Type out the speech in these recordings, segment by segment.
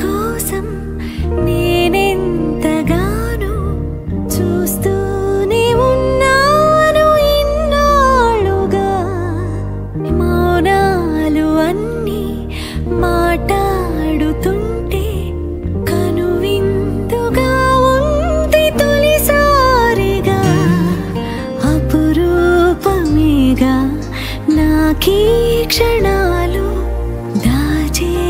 కోసం నేనెంతగానో చూస్తూనే ఉన్నాను ఇన్నాళ్ళుగా. మౌనాలు అన్నీ మాట్లాడుతుంటే కనువిందుగా ఉంది తొలిసారిగా. అపురూపమేగా నాకీ క్షణాలు, దాచేసుకుంటాను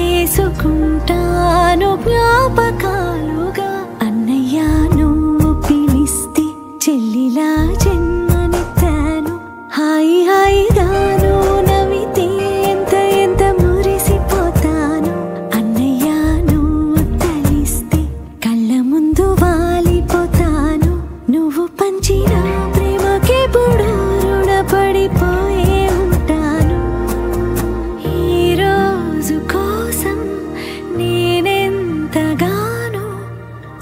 జ్ఞాపకాలుగా. అన్నయ్య నువ్వు పిలిస్తే చెల్లిలా జన్మనెత్తాను. హాయి హాయిగాను నవ్వితే ఎంత ఎంత మురిసిపోతాను. అన్నయ్య నువ్వు తలిస్తే కళ్ళ ముందు వాలిపోతాను. నువ్వు పంచిన ప్రేమకెప్పుడు రుణపడిపోయే ఉంటాను. ఈ రోజు కోసం నేనెంతగానో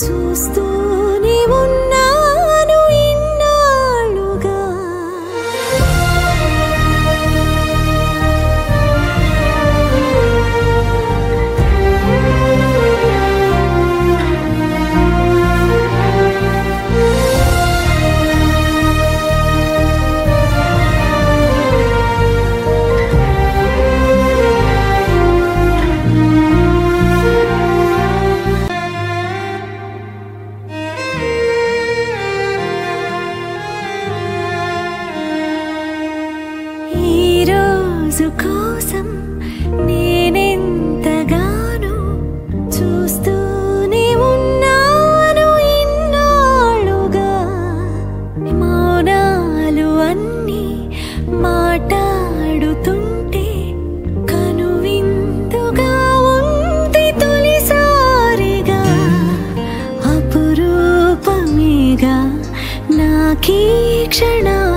చూస్తూనే ఉన్నాను ఇన్నాళ్ళుగా. ఈ రోజు కోసం నేనెంతగానో చూస్తూనే ఉన్నాను ఇన్నాళ్ళుగా. మౌనాలు అన్నీ మాట్లాడుతుంటే కనువిందుగా ఉంది తొలిసారిగా. అపురూపమేగా నాకీ క్షణాలు,